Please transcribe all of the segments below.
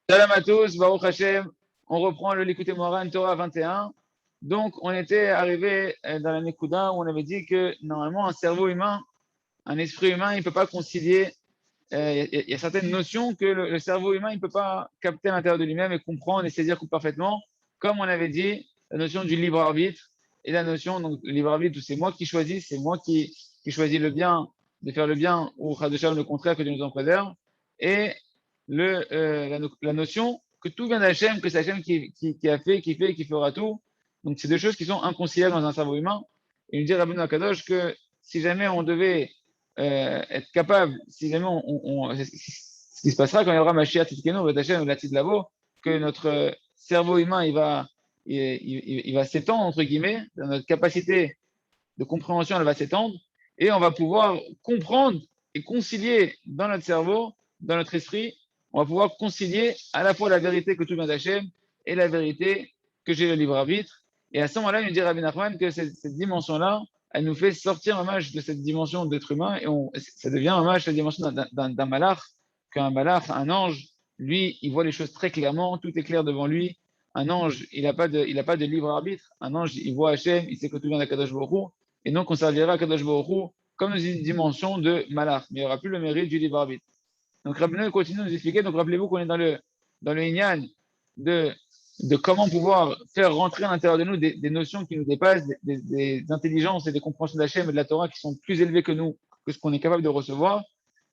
Salam à tous, Baruch Hashem. On reprend le Likutei Moharan Torah 21. Donc, on était arrivé dans la Nekuda où on avait dit que normalement, un cerveau humain, un esprit humain, il ne peut pas concilier. Il y a certaines notions que le cerveau humain, il ne peut pas capter à l'intérieur de lui-même et comprendre et saisir parfaitement. Comme on avait dit, la notion du libre arbitre et la notion, donc, du libre arbitre, où c'est moi qui choisis, c'est moi qui choisis le bien, de faire le bien, ou le contraire, que Dieu nous en préserve. Et la notion que tout vient d'Hachem, que c'est Hachem qui a fait, qui fait et qui fera tout. Donc, c'est deux choses qui sont inconciliables dans un cerveau humain. Et il dit Rabbeinu Akadosh que si jamais on devait être capable, si jamais ce qui se passera quand il y aura Mashiach Tzidkenu, Vatachem, Latid Lavo, que notre cerveau humain il va s'étendre, entre guillemets, notre capacité de compréhension elle va s'étendre, et on va pouvoir comprendre et concilier dans notre cerveau, dans notre esprit, on va pouvoir concilier à la fois la vérité que tout vient d'Hachem et la vérité que j'ai le libre arbitre. Et à ce moment-là, il nous dit Rabbi Nachman que cette dimension-là, elle nous fait sortir un match de cette dimension d'être humain et ça devient un match de la dimension d'un malach, qu'un malach, un ange, lui, il voit les choses très clairement, tout est clair devant lui. Un ange, il n'a pas de libre arbitre. Un ange, il voit Hachem, il sait que tout vient d'Akadosh Baruch Hu, et donc on servira à Kadosh Baruch Hu comme dans une dimension de malach, mais il n'y aura plus le mérite du libre arbitre. Donc Rabbeinu continue de nous expliquer. Donc rappelez-vous qu'on est dans le Inyan de, de comment pouvoir faire rentrer à l'intérieur de nous des notions qui nous dépassent, des intelligences et des compréhensions d'Hachem et de la Torah qui sont plus élevées que nous, que ce qu'on est capable de recevoir.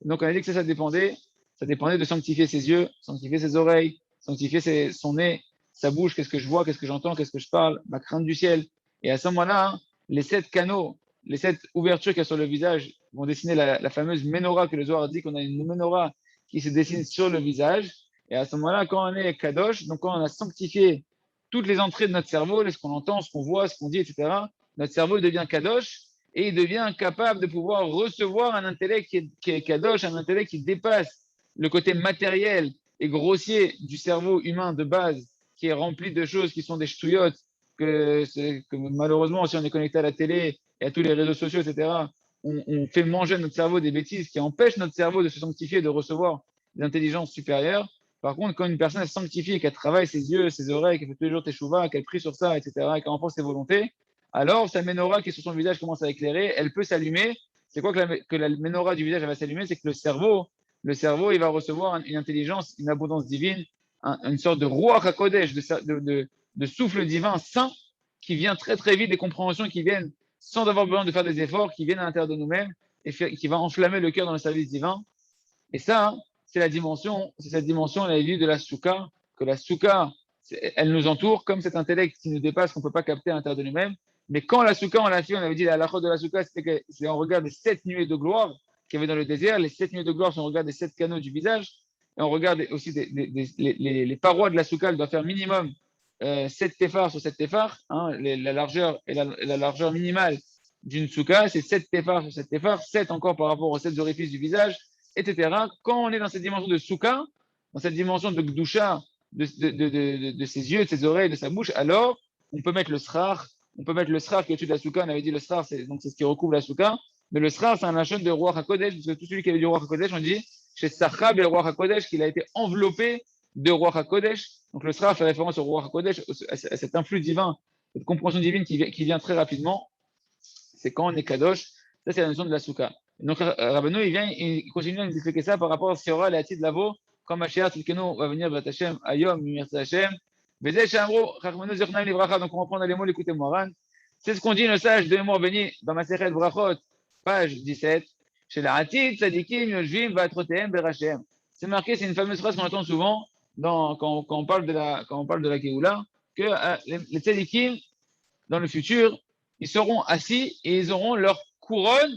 Donc on a dit que ça dépendait de sanctifier ses yeux, sanctifier ses oreilles, sanctifier son nez, sa bouche, qu'est-ce que je vois, qu'est-ce que j'entends, qu'est-ce que je parle, ma crainte du ciel. Et à ce moment-là, les 7 canaux, les 7 ouvertures qu'il y a sur le visage vont dessiner la fameuse menorah que le Zohar dit qu'on a une menorah qui se dessine sur le visage. Et à ce moment-là, quand on est kadosh, donc quand on a sanctifié toutes les entrées de notre cerveau, ce qu'on entend, ce qu'on voit, ce qu'on dit, etc., notre cerveau devient kadosh et il devient capable de pouvoir recevoir un intellect qui est kadosh, un intellect qui dépasse le côté matériel et grossier du cerveau humain de base, qui est rempli de choses qui sont des ch'touillottes, que malheureusement, si on est connecté à la télé et à tous les réseaux sociaux, etc., on fait manger notre cerveau des bêtises qui empêchent notre cerveau de se sanctifier, de recevoir des intelligences supérieures. Par contre, quand une personne est sanctifiée, qu'elle travaille ses yeux, ses oreilles, qu'elle fait tous les jours teshuva, qu'elle prie sur ça, etc., qu'elle renforce ses volontés, alors sa menorah qui est sur son visage commence à éclairer, elle peut s'allumer. C'est quoi que la menorah du visage va s'allumer? C'est que le cerveau, il va recevoir une intelligence, une abondance divine, une sorte de ruach hakodesh, de souffle divin saint qui vient très très vite, des compréhensions qui viennent sans avoir besoin de faire des efforts, qui viennent à l'intérieur de nous-mêmes et qui va enflammer le cœur dans le service divin. Et ça, c'est cette dimension, on avait vu de la soukha, que la soukha, elle nous entoure comme cet intellect qui nous dépasse, qu'on ne peut pas capter à l'intérieur de nous-mêmes. Mais quand la soukha, on l'a fait, on avait dit la halakha de la soukha, c'était qu'on regarde les 7 nuées de gloire qu'il y avait dans le désert. Les 7 nuées de gloire, on regarde les 7 canaux du visage. Et on regarde aussi les parois de la soukha, elles doivent faire minimum 7 téphars sur 7 téphars. Hein, la largeur et la largeur minimale d'une soukha, c'est 7 téphars sur 7 téphars, 7 encore par rapport aux 7 orifices du visage, etc. Quand on est dans cette dimension de soukha, dans cette dimension de gdusha, de ses yeux, de ses oreilles, de sa bouche, alors on peut mettre le srar, qui est au-dessus de la soukha. On avait dit le srar, c'est ce qui recouvre la soukha. Mais le srar, c'est un lachon de Ruach HaKodesh, parce que tout celui qui avait du Ruach HaKodesh, on dit chez Sachab et le Ruach HaKodesh qu'il a été enveloppé de Ruach HaKodesh. Donc le srar fait référence au Ruach HaKodesh, à cet influx divin, cette compréhension divine qui vient très rapidement. C'est quand on est kadosh. Ça, c'est la notion de la soukha. Donc, Rabbeinu, il continue à nous expliquer ça par rapport à ce qu'il y aura la de Lavo, quand Mashiach Tzidkenu va venir, Batachem, Ayom, Mirza Hashem. Vezeh Shamro, Chachmanu Zechnaim Livracha. Donc, on va prendre les mots, l'écouter Moran. C'est ce qu'on dit, le sage de mémoire béni, dans ma Sechet Brachot, page 17. Chez la Hatid, Tzadikim, Yoshvim, Vatrotehem, Berachem. C'est marqué, c'est une fameuse phrase qu'on entend souvent quand on parle de la Géoula, que les Tzadikim, dans le futur, ils seront assis et ils auront leur couronne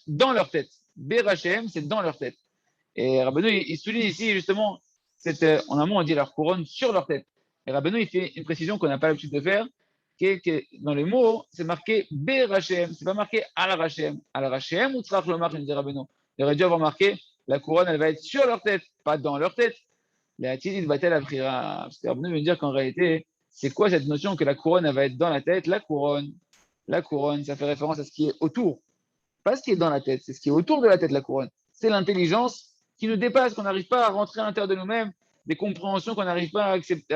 dans leur tête. Berachem, c'est dans leur tête. Et Rabbeinu, il souligne ici justement, en amont, on dit leur couronne sur leur tête. Et Rabbeinu, il fait une précision qu'on n'a pas l'habitude de faire, qui est que dans les mots, c'est marqué Berachem, c'est pas marqué Al-Rachem. Al-Rachem ou Tzrach Lomar, il dit Rabbeinu. Il aurait dû avoir marqué la couronne, elle va être sur leur tête, pas dans leur tête. La Tidit va-t-elle aprira? Parce que Rabbeinu veut dire qu'en réalité, c'est quoi cette notion que la couronne, elle va être dans la tête? La couronne, ça fait référence à ce qui est autour. Pas ce qui est dans la tête, c'est ce qui est autour de la tête, la couronne. C'est l'intelligence qui nous dépassent, qu'on n'arrive pas à rentrer à l'intérieur de nous-mêmes, des compréhensions qu'on n'arrive pas à accepter,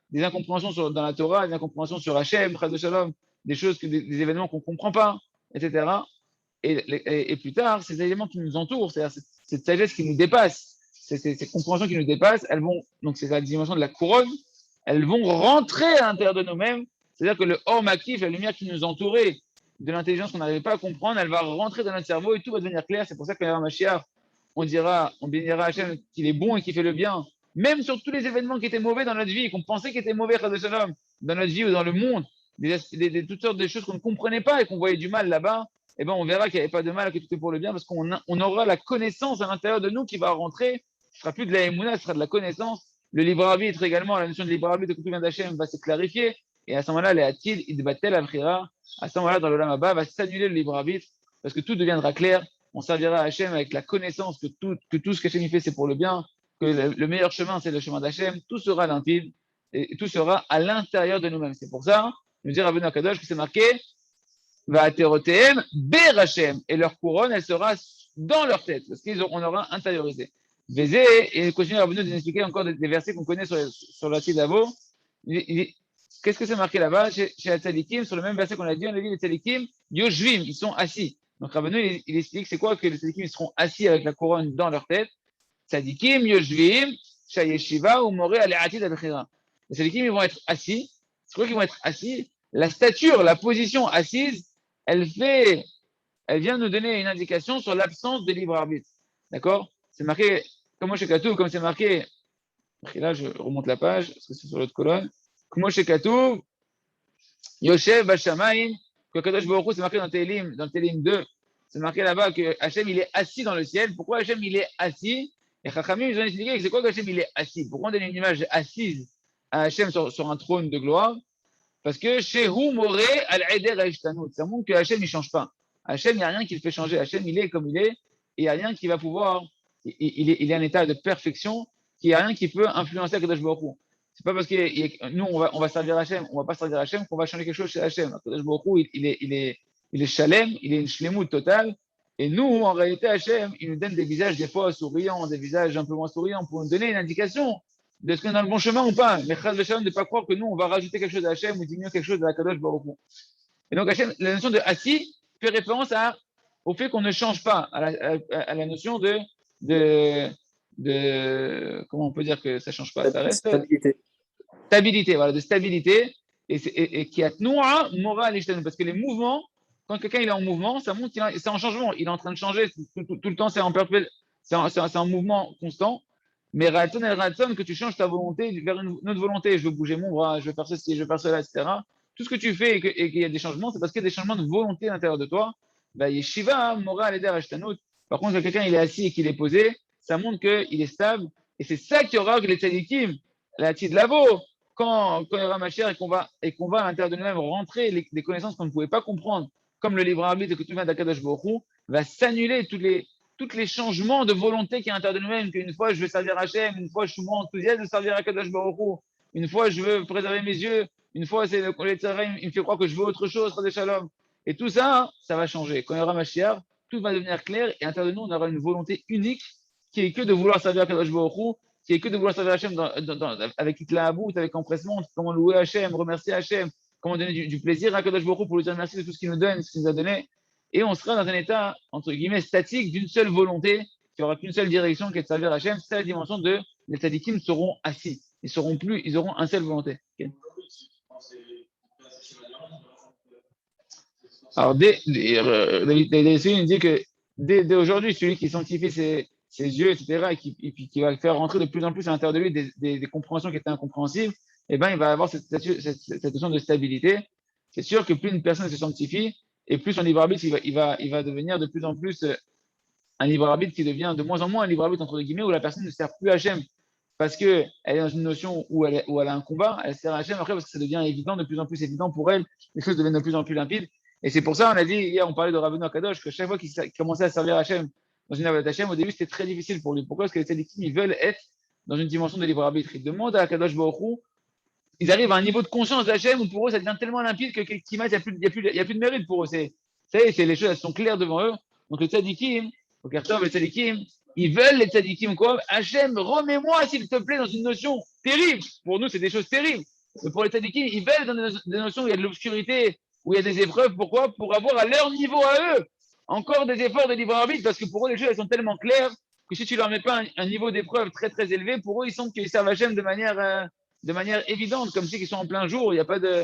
des incompréhensions dans la Torah, des incompréhensions sur Hachem, Chas de Shalom, des choses, des événements qu'on ne comprend pas, etc. Et plus tard, ces éléments qui nous entourent, c'est-à-dire cette sagesse qui nous dépasse, ces compréhensions qui nous dépassent, elles vont, donc c'est la dimension de la couronne, elles vont rentrer à l'intérieur de nous-mêmes, c'est-à-dire que le Or Makif, la lumière qui nous entourait, de l'intelligence qu'on n'arrivait pas à comprendre, elle va rentrer dans notre cerveau et tout va devenir clair. C'est pour ça qu'il y a un Mashiach, on bénira Hachem qu'il est bon et qu'il fait le bien, même sur tous les événements qui étaient mauvais dans notre vie, qu'on pensait qu'ils étaient mauvais, dans notre vie ou dans le monde, toutes sortes de choses qu'on ne comprenait pas et qu'on voyait du mal là-bas, eh ben on verra qu'il n'y avait pas de mal, que tout est pour le bien, parce qu'on aura la connaissance à l'intérieur de nous qui va rentrer. Ce sera plus de la émouna, ce sera de la connaissance. Le libre arbitre également, la notion de libre arbitre de tout vient d'Hachem va se clarifier. Et à ce moment-là, les Hatid, Idbatel, Avrira, à ce moment-là, dans le Lamaba, va s'annuler le libre arbitre, parce que tout deviendra clair. On servira à Hachem avec la connaissance que tout ce qu'Hachem fait, c'est pour le bien, que le meilleur chemin, c'est le chemin d'Hachem. Tout sera limpide et tout sera à l'intérieur de nous-mêmes. C'est pour ça, nous dire à Benoît Kadosh que c'est marqué Va'aterotehem berachem, et leur couronne, elle sera dans leur tête, parce qu'on aura intériorisé. Vézé, et il continue à nous expliquer encore des versets qu'on connaît sur la Tidavo. Qu'est-ce que c'est marqué là-bas chez la Tzadikim, sur le même verset qu'on a dit, les Tzadikim, Yoshvim, ils sont assis. Donc Rabbeinu, il explique c'est quoi que les Tzadikim seront assis avec la couronne dans leur tête. Tzadikim, Yoshvim, Shayeshiva ou Moré Aleatid Abechira. Les Tzadikim, ils vont être assis. C'est quoi qu'ils vont être assis? La stature, la position assise, elle vient nous donner une indication sur l'absence de libre arbitre. D'accord? C'est marqué, comme chez Katou, comme c'est marqué, et là je remonte la page, parce que c'est sur l'autre colonne. Comme chez Katou, Yoshev Bashamaim, que Kadosh Baruch Hu, c'est marqué dans Télim 2, c'est marqué là-bas que Hachem il est assis dans le ciel. Pourquoi Hachem il est assis? Et Chachamim ils ont expliqué que c'est quoi que Hachem il est assis? Pourquoi on donne une image assise à Hachem sur un trône de gloire? Parce que chez Hu Moré al-Eder Aishtanut, ça montre que Hachem ne change pas. Hachem, il n'y a rien qui le fait changer. Hachem, il est comme il est, et il n'y a rien qui va pouvoir. Il est en état de perfection, qu'il n'y a rien qui peut influencer Kadosh Baruch Hu. C'est pas parce que nous, on va servir Hachem, on va pas servir Hachem qu'on va changer quelque chose chez Hachem. Kadosh Baruch Hu, il est shalem, il est une shlemut totale. Et nous, en réalité, Hachem, il nous donne des visages des fois souriants, des visages un peu moins souriants pour nous donner une indication de ce qu'on est dans le bon chemin ou pas. Mais Chaz Veshalom, de ne pas croire que nous, on va rajouter quelque chose à Hachem ou diminuer quelque chose à Kadosh Baruch Hu. Et donc, Hachem, la notion de assis fait référence au fait qu'on ne change pas, à la notion de comment on peut dire que ça ne change pas, ça reste stabilité, voilà, de stabilité, et qui a noua moral parce que les mouvements, quand quelqu'un il est en mouvement, ça montre c'est en changement, il est en train de changer tout le temps, c'est en perpétuel, c'est un mouvement constant. Mais Ratzon et Ratzon, que tu changes ta volonté vers une autre volonté, je veux bouger mon bras, je veux faire ceci, je veux faire cela, etc. Tout ce que tu fais et qu'il y a des changements, c'est parce qu'il y a des changements de volonté à l'intérieur de toi. Bah, Yeshiva, Moral, Eder, Ashtanut. Par contre, quand quelqu'un il est assis et qu'il est posé, ça montre qu'il est stable. Et c'est ça qui aura que les tzadikim, la tzid lavo, quand il y aura ma chère et qu'on va à l'intérieur de nous-mêmes rentrer des connaissances qu'on ne pouvait pas comprendre, comme le libre arbitre et que tout vient d'Akadosh Baruch Hu, va s'annuler tous les changements de volonté qui est à l'intérieur de nous-mêmes, qu'une fois je veux servir Hachem, une fois je suis moins enthousiaste de servir Akadosh Baruch Hu, une fois je veux préserver mes yeux, une fois c'est le il me fait croire que je veux autre chose, Chas Shalom. Et tout ça, ça va changer. Quand il y aura Mashiach, tout va devenir clair et à l'intérieur de nous, on aura une volonté unique qui est que de vouloir servir Akadosh Baruch Hu, qui est que de vouloir servir Hachem avec Itlahabout, avec empressement, comment louer Hachem, remercier Hachem, comment donner du plaisir à Akadosh Baruch Hu pour lui dire merci de tout ce qu'il nous donne, ce qu'il nous a donné. Et on sera dans un état, entre guillemets, statique d'une seule volonté, qui aura qu'une seule direction, qui est de servir Hachem. C'est la dimension de les tzadikim seront assis. Ils auront une seule volonté. Okay. Alors, David il dit que dès aujourd'hui, celui qui sanctifie ses yeux, etc., et qui va faire rentrer de plus en plus à l'intérieur de lui des compréhensions qui étaient incompréhensibles, eh ben, il va avoir cette notion de stabilité. C'est sûr que plus une personne se sanctifie, et plus son libre arbitre, il va devenir de plus en plus un libre arbitre qui devient de moins en moins un libre arbitre, entre guillemets, où la personne ne sert plus à Hachem parce qu'elle est dans une notion où elle a un combat, elle sert à Hachem après parce que ça devient évident, de plus en plus évident pour elle, les choses deviennent de plus en plus limpides. Et c'est pour ça, on a dit, hier, on parlait de Rabbeinu Akadosh, que chaque fois qu'il commençait à servir Hachem dans une avodat Hachem, au début, c'était très difficile pour lui. Pourquoi? Parce que les tzadikim, ils veulent être dans une dimension de libre arbitre. Ils demandent à Akadosh Baruch Hu, ils arrivent à un niveau de conscience d'Hachem où pour eux, ça devient tellement limpide que il n'y a plus de mérite pour eux. Ça y est, les choses elles sont claires devant eux. Donc les tzadikim, au Kertov, les tzadikim, Ils veulent les tzadikim quoi? Hachem, remets-moi s'il te plaît dans une notion terrible. Pour nous, c'est des choses terribles. Mais pour les tzadikim, ils veulent dans des notions où il y a de l'obscurité, où il y a des épreuves. Pourquoi? Pour avoir à leur niveau à eux encore des efforts de libre arbitre, parce que pour eux, les choses elles sont tellement claires que si tu leur mets pas un niveau d'épreuve très très élevé, pour eux, ils sentent qu'ils servent Hachem de manière évidente, comme si ils sont en plein jour. Il n'y a pas de,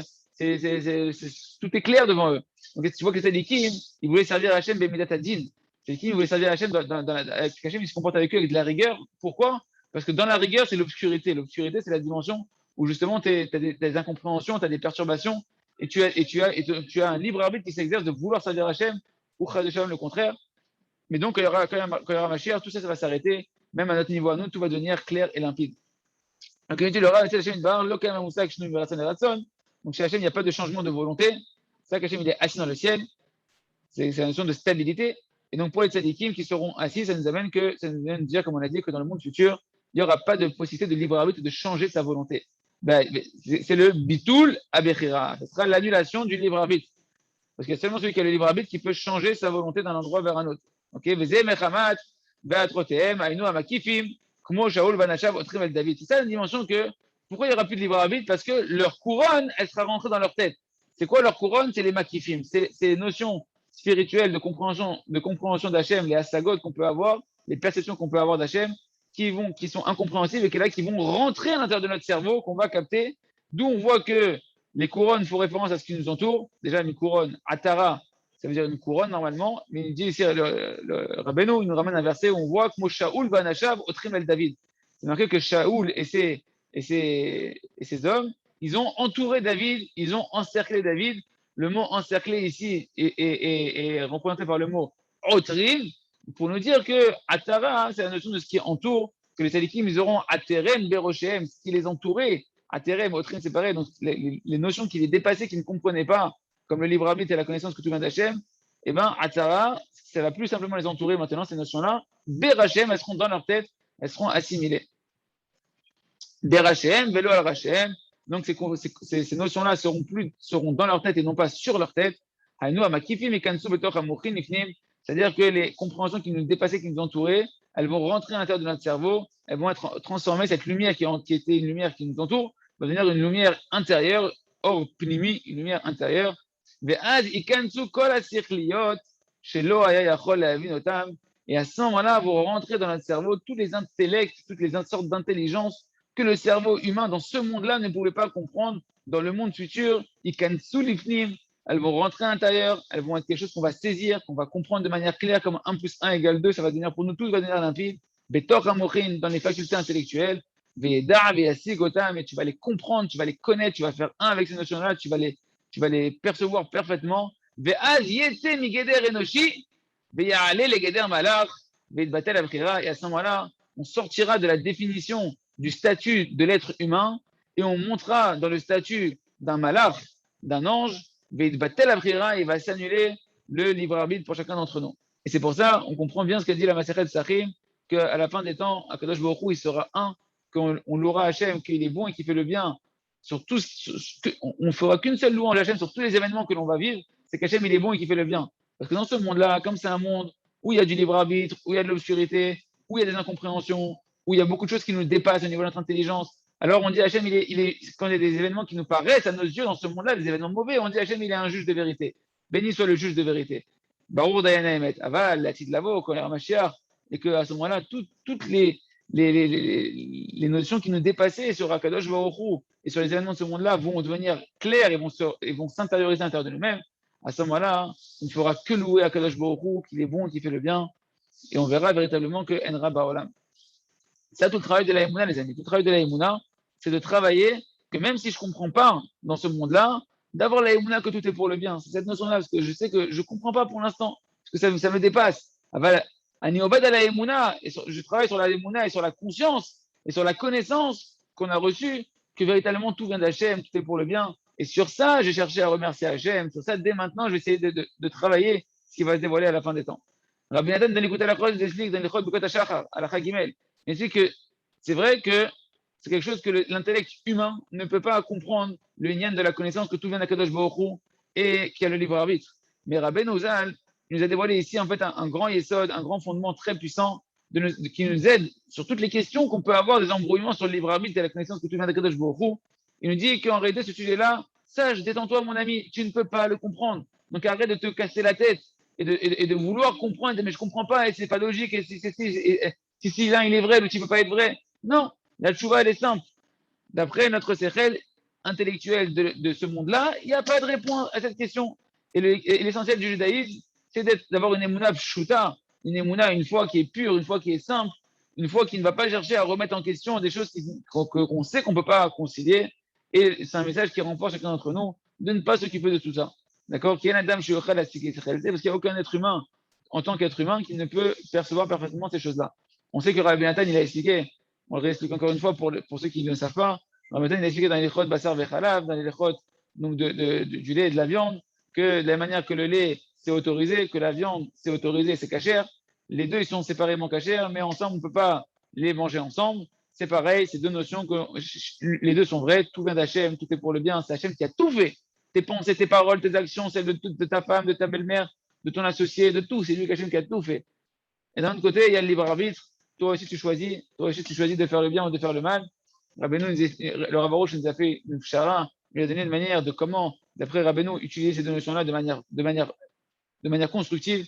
tout est clair devant eux. Donc tu vois que les tzadikim, ils voulaient servir Hachem b'midat hadin. C'est qui voulait servir Hachem avec Hachem, il se comporte avec eux avec de la rigueur. Pourquoi? Parce que dans la rigueur, c'est l'obscurité. L'obscurité, c'est la dimension où justement tu as des incompréhensions, tu as des perturbations, et tu as un libre arbitre qui s'exerce de vouloir servir Hachem, ou Chadesham le contraire. Mais donc, quand il y aura Mashiach, tout ça, ça va s'arrêter. Même à notre niveau à nous, tout va devenir clair et limpide. Donc, il dit le Rav, Hachem, donc chez Hachem, il n'y a pas de changement de volonté. C'est ça qu'Hachem, il est assis dans le ciel. C'est la notion de stabilité. Et donc, pour les tzadikim qui seront assis, ça nous amène de dire, comme on a dit, que dans le monde futur, il n'y aura pas de possibilité de libre arbitre de changer sa volonté. Ben, c'est le bitul abechira. Ce sera l'annulation du libre arbitre. Parce qu'il y a seulement celui qui a le libre arbitre qui peut changer sa volonté d'un endroit vers un autre. Ok, c'est ça la dimension que, pourquoi il n'y aura plus de libre arbitre? Parce que leur couronne, elle sera rentrée dans leur tête. C'est quoi leur couronne? C'est les makifim. C'est les notions spirituelles de compréhension d'Hachem, les asagot qu'on peut avoir, les perceptions qu'on peut avoir d'Hachem, qui sont incompréhensibles et qui vont rentrer à l'intérieur de notre cerveau, qu'on va capter. D'où on voit que les couronnes font référence à ce qui nous entoure. Déjà, une couronne, Atara, ça veut dire une couronne normalement, mais il dit ici, le Rabbeinu, il nous ramène un verset où on voit que Shaoul Banashav Otrim El David. C'est marqué que Shaoul et ses hommes, ils ont entouré David, ils ont encerclé David. Le mot encerclé ici est représenté par le mot Otrim, pour nous dire que Atara, c'est la notion de ce qui entoure, que les Sadikim, ils auront Aterem Beroshem, ce qui les entourait. Aterem, Otrim, c'est pareil. Donc, les notions qui les dépassaient, qui ne comprenaient pas, comme le libre arbitre et la connaissance que tout vient d'Hachem, eh bien, Atara, ça va plus simplement les entourer maintenant, ces notions-là. Berachem, elles seront dans leur tête, elles seront assimilées. Berachem, Velo al Rachem. Donc, ces notions-là seront dans leur tête et non pas sur leur tête. C'est-à-dire que les compréhensions qui nous dépassaient, qui nous entouraient, elles vont rentrer à l'intérieur de notre cerveau, elles vont être transformées, cette lumière qui était une lumière qui nous entoure, va devenir une lumière intérieure, or pnimi, une lumière intérieure. Et à ce moment-là, vous rentrez dans notre cerveau tous les intellects, toutes les sortes d'intelligence que le cerveau humain dans ce monde-là ne pouvait pas comprendre. Dans le monde futur, elles vont rentrer à l'intérieur, elles vont être quelque chose qu'on va saisir, qu'on va comprendre de manière claire, comme 1 plus 1 égale 2, ça va devenir pour nous tous, ça va devenir limpide. Dans les facultés intellectuelles, et tu vas les comprendre, tu vas les connaître, tu vas faire un avec ces notions-là, tu vas les percevoir parfaitement. Et à ce moment-là, on sortira de la définition du statut de l'être humain et on montera dans le statut d'un malach, d'un ange, il va s'annuler le libre arbitre pour chacun d'entre nous. Et c'est pour ça, on comprend bien ce qu'a dit la Masechet Sachim, qu'à la fin des temps, Akadosh Baruch Hu, il sera un, qu'on l'aura Hachem, qu'il est bon et qu'il fait le bien. On ne fera qu'une seule louange à Hachem sur tous les événements que l'on va vivre, c'est qu'Hachem, il est bon et qu'il fait le bien. Parce que dans ce monde-là, comme c'est un monde où il y a du libre arbitre, où il y a de l'obscurité, où il y a des incompréhensions, où il y a beaucoup de choses qui nous dépassent au niveau de notre intelligence, alors on dit Hachem, quand il y a des événements qui nous paraissent à nos yeux dans ce monde-là, des événements mauvais, on dit Hachem, il est un juge de vérité. Béni soit le juge de vérité. Baruch Dayana Emet, Aval, la Lavo, Koler Mashiach, et qu'à ce moment-là, toutes les notions qui nous dépassaient sur Akadosh Baruch Hu et sur les événements de ce monde-là vont devenir claires et vont s'intérioriser à l'intérieur de nous-mêmes. À ce moment-là, on ne fera que louer Akadosh Baruch Hu, qu'il est bon, qu'il fait le bien, et on verra véritablement que Enra Baolam. C'est ça tout le travail de la Emouna, les amis. Tout le travail de la Emouna, c'est de travailler que même si je ne comprends pas dans ce monde-là, d'avoir la Emouna que tout est pour le bien. C'est cette notion-là, parce que je sais que je ne comprends pas pour l'instant, parce que ça me dépasse. Aniobad à la Emouna, je travaille sur la Emouna et sur la conscience et sur la connaissance qu'on a reçue, que véritablement tout vient d'Hachem, tout est pour le bien. Et sur ça, j'ai cherché à remercier Hachem. Sur ça, dès maintenant, je vais essayer de travailler ce qui va se dévoiler à la fin des temps. Rabbi Nathan, dans l'écoute à la croix, il explique dans l'écoute Bukot HaShachar, à la Chagimel. Il dit que c'est vrai que c'est quelque chose que l'intellect humain ne peut pas comprendre, le lien de la connaissance que tout vient d'Akadosh Baruch Hu et qui a le libre arbitre. Mais Rabbeinu Zal nous a dévoilé ici en fait un grand yesod, un grand fondement très puissant qui nous aide sur toutes les questions qu'on peut avoir, des embrouillements sur le libre arbitre et la connaissance que tu viens d'Akadosh Baruch Hu. Il nous dit qu'en réalité, ce sujet-là, sache, détends-toi, mon ami, tu ne peux pas le comprendre. Donc arrête de te casser la tête et de vouloir comprendre, mais je ne comprends pas, et c'est pas logique, et si l'un il est vrai, l'autre il ne peut pas être vrai. Non, la tchouva, elle est simple. D'après notre séchel intellectuel de ce monde-là, il n'y a pas de réponse à cette question. Et l'essentiel du judaïsme, c'est d'avoir une émouna pshuta, une émouna une fois qui est pure, une fois qui est simple, une fois qui ne va pas chercher à remettre en question des choses qu'on sait qu'on ne peut pas concilier. Et c'est un message qui renforce chacun d'entre nous de ne pas s'occuper de tout ça. D'accord? Parce qu'il n'y a aucun être humain, en tant qu'être humain, qui ne peut percevoir parfaitement ces choses-là. On sait que Rabbi Nathan, il a expliqué, on le réexplique encore une fois pour ceux qui ne le savent pas, Rabbi Nathan, il a expliqué dans les Lechot Basar Vechalav, dans les Lechot donc du lait et de la viande, que de la manière que le lait c'est autorisé, que la viande c'est autorisé, c'est cachère, les deux ils sont séparément cachères, mais ensemble on ne peut pas les manger ensemble. C'est pareil, c'est deux notions que les deux sont vraies, tout vient d'Hachem, tout est pour le bien, c'est Hachem qui a tout fait. Tes pensées, tes paroles, tes actions, celles de ta femme, de ta belle-mère, de ton associé, de tout, c'est lui Hachem qui a tout fait. Et d'un autre côté, il y a le libre arbitre, toi aussi tu choisis de faire le bien ou de faire le mal. Le Ravarouche nous a fait une pshara, il nous a donné une manière de comment, d'après Rabbeinu, utiliser ces deux notions-là de manière constructive.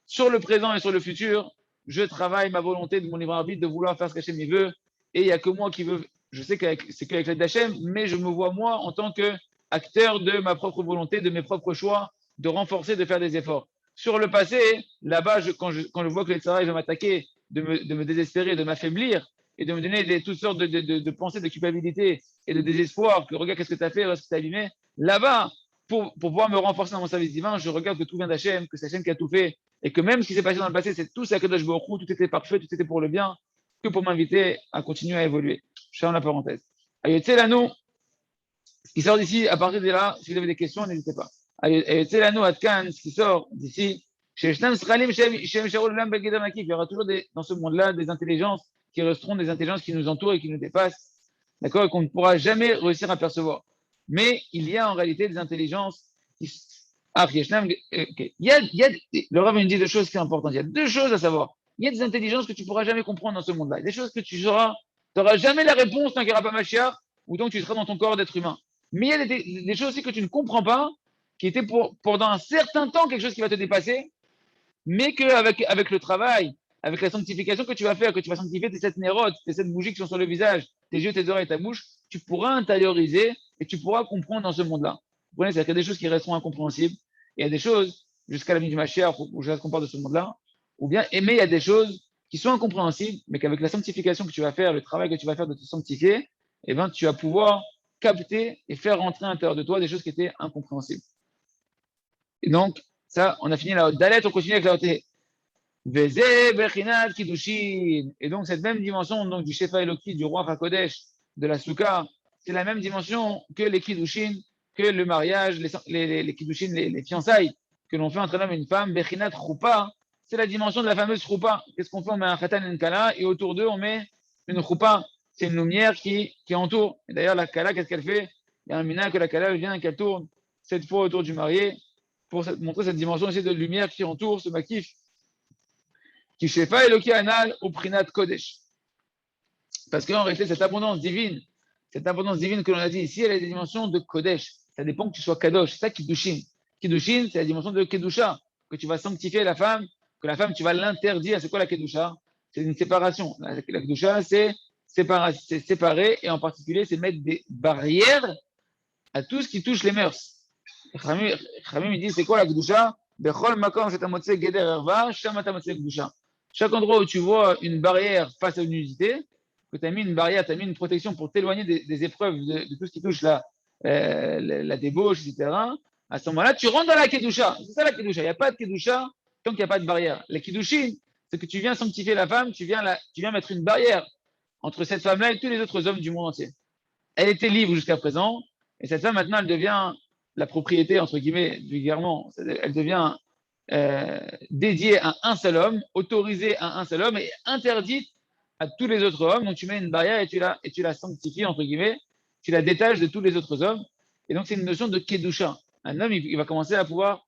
Sur le présent et sur le futur, je travaille ma volonté de mon libre arbitre de vouloir faire ce qu'Hachem il veut, et il n'y a que moi qui veux. Je sais que c'est qu'avec l'aide d'Hachem, mais je me vois moi en tant qu'acteur de ma propre volonté, de mes propres choix, de renforcer, de faire des efforts. Sur le passé, là-bas, quand je vois que les travail vont m'attaquer, de me désespérer, de m'affaiblir, et de me donner toutes sortes de pensées de culpabilité et de désespoir, que regarde qu'est-ce que tu as fait, qu'est-ce que tu as abîmé, là-bas, pour pouvoir me renforcer dans mon service divin, je regarde que tout vient d'Hachem, que c'est Hachem qui a tout fait, et que même ce qui s'est passé dans le passé, c'est tout ça que Kadosh Baruch Hu, tout était parfait, tout était pour le bien, que pour m'inviter à continuer à évoluer. Je ferme la parenthèse. Ayotze Lanu, ce qui sort d'ici, à partir de là, si vous avez des questions, n'hésitez pas. Ayotze Lanu Atkan, ce qui sort d'ici, il y aura toujours dans ce monde-là des intelligences qui resteront des intelligences qui nous entourent et qui nous dépassent, d'accord, et qu'on ne pourra jamais réussir à percevoir. Mais il y a en réalité des intelligences qui. Ah, le Rav me dit deux choses qui sont importantes. Il y a deux choses à savoir. Il y a des intelligences que tu ne pourras jamais comprendre dans ce monde-là. Des choses que tu n'auras jamais la réponse tant qu'il n'y aura pas Mashiach, ou tant que tu seras dans ton corps d'être humain. Mais il y a des choses aussi que tu ne comprends pas, qui étaient pendant un certain temps quelque chose qui va te dépasser, mais qu'avec le travail, avec la sanctification que tu vas faire, que tu vas sanctifier tes 7 nérotes, tes 7 bougies qui sont sur le visage, tes yeux, tes oreilles, ta bouche, tu pourras intérioriser et tu pourras comprendre dans ce monde-là. Vous comprenez, c'est-à-dire qu'il y a des choses qui resteront incompréhensibles, et il y a des choses, jusqu'à la nuit du Mashiach, où je qu'on parle de ce monde-là, mais il y a des choses qui sont incompréhensibles, mais qu'avec la sanctification que tu vas faire, le travail que tu vas faire de te sanctifier, eh ben, tu vas pouvoir capter et faire rentrer à l'intérieur de toi des choses qui étaient incompréhensibles. Et donc, ça, on a fini la haute Dalet, on continue avec la haute et donc, cette même dimension donc, du Shefa Eloki, du roi Hakodesh, de la Souka, c'est la même dimension que les Kiddushin, que le mariage, les Kiddushin, les fiançailles que l'on fait entre un homme et une femme. Bechinat Choupa, c'est la dimension de la fameuse Choupa. Qu'est-ce qu'on fait? On met un Khatan et une Kala, et autour d'eux, on met une Choupa. C'est une lumière qui entoure. Et d'ailleurs, la Kala, qu'est-ce qu'elle fait? Il y a un mina que la Kala vient et qu'elle tourne 7 fois autour du marié pour montrer cette dimension aussi de lumière qui entoure ce makif. Qui Shefa Eloki Anal ou Prinat Kodesh. Parce qu'en réalité, cette abondance divine que l'on a dit ici, elle a des dimensions de Kodesh. Ça dépend que tu sois Kadosh. C'est ça Kiddushin. Kiddushin, c'est la dimension de Kedusha, que tu vas sanctifier la femme, que la femme, tu vas l'interdire. C'est quoi la Kedusha? C'est une séparation. La Kedusha, c'est séparer, et en particulier, c'est mettre des barrières à tout ce qui touche les mœurs. Khamim, il dit, c'est quoi la Kedusha? Chaque endroit où tu vois une barrière face à une nudité, que tu as mis une barrière, tu as mis une protection pour t'éloigner des épreuves, de tout ce qui touche la débauche, etc., à ce moment-là, tu rentres dans la Kedusha. C'est ça la Kedusha. Il n'y a pas de Kedusha tant qu'il n'y a pas de barrière. Les Kiddushin, c'est que tu viens sanctifier la femme, tu viens mettre une barrière entre cette femme-là et tous les autres hommes du monde entier. Elle était libre jusqu'à présent, et cette femme, maintenant, elle devient la propriété, entre guillemets, vulgairement. Elle devient dédiée à un seul homme, autorisée à un seul homme, et interdite à tous les autres hommes. Donc tu mets une barrière et tu la sanctifies, entre guillemets, tu la détaches de tous les autres hommes. Et donc c'est une notion de Kedusha. Un homme, il va commencer à pouvoir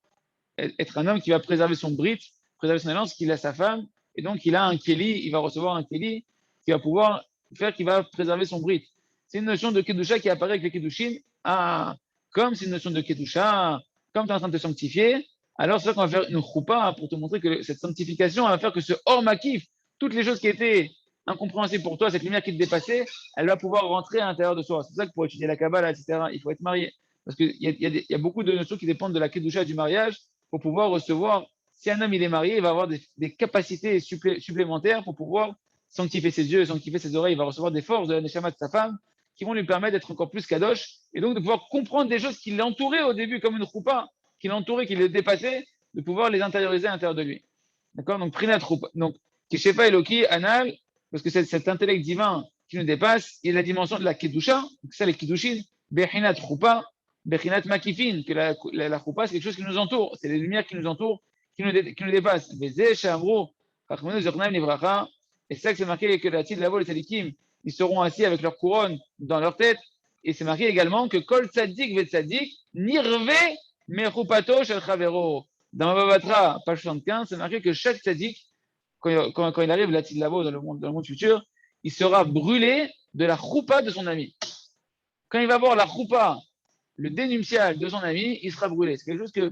être un homme qui va préserver son brit, préserver son alliance, qu'il a sa femme, Et donc, il a un Kéli, il va recevoir un Kéli qui va pouvoir faire qu'il va préserver son Brit. C'est une notion de Kedusha qui apparaît avec les Kedushim. Ah, comme c'est une notion de Kedusha, comme tu es en train de te sanctifier, alors c'est ça qu'on va faire une choupa pour te montrer que cette sanctification va faire que ce hors makif, toutes les choses qui étaient incompréhensibles pour toi, cette lumière qui te dépassait, elle va pouvoir rentrer à l'intérieur de soi. C'est pour ça que pour étudier la Kabbalah, etc., il faut être marié. Parce qu'il y a beaucoup de notions qui dépendent de la Kedusha du mariage pour pouvoir recevoir. Si un homme il est marié, il va avoir des capacités supplémentaires pour pouvoir sanctifier ses yeux, sanctifier ses oreilles. Il va recevoir des forces de la neshama de sa femme qui vont lui permettre d'être encore plus kadosh et donc de pouvoir comprendre des choses qui l'entouraient au début comme une choupa, qui l'entourait, qui le dépassait, de pouvoir les intérioriser à l'intérieur de lui. D'accord. Donc, Prinat choupa. Donc, Kishefa Eloki, Anal, parce que c'est cet intellect divin qui nous dépasse, il y a la dimension de la Kedusha, c'est ça les Kedushin, Bechinat choupa, Bechinat makifin, que la choupa, c'est quelque chose qui nous entoure, c'est les lumières qui nous entourent, qui nous dépassent. Et c'est ça que c'est marqué que la Tid Lavo, les Sadikim, ils seront assis avec leur couronne dans leur tête. Et c'est marqué également que Kol Tzadik ve Tzadik, Nirve Mechupato Shel Chavero. Dans Bavatra, page 75, c'est marqué que chaque Tzadik, quand il arrive la Tid Lavo dans le monde futur, il sera brûlé de la choupa de son ami. Quand il va voir la choupa, le dénuptial de son ami, il sera brûlé. C'est quelque chose que,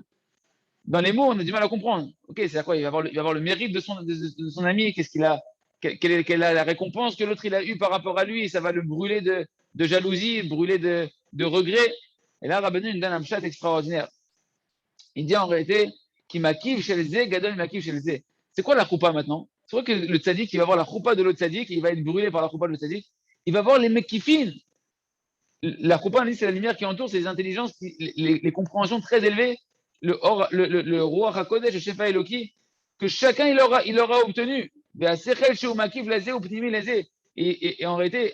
dans les mots, on a du mal à comprendre. Ok, c'est à quoi il va avoir le mérite de son ami. Qu'est-ce qu'il a, quelle est la récompense que l'autre il a eue par rapport à lui. Et ça va le brûler de jalousie, brûler de regret. Et là, Rabbeinu nous donne un chat extraordinaire. Il dit en réalité, qui m'acquive chez les zé, Gadol m'acquive chez les zé. C'est quoi la choupa maintenant? C'est vrai que le tzaddik, il va voir la choupa de l'autre tzaddik, il va être brûlé par la choupa de l'autre tzaddik. Il va voir les mekifines. La choupa, c'est la lumière qui entoure, c'est les intelligences, les compréhensions très élevées, le roi Hakodesh, le Shefa Eloki, que chacun il aura obtenu. Et en réalité,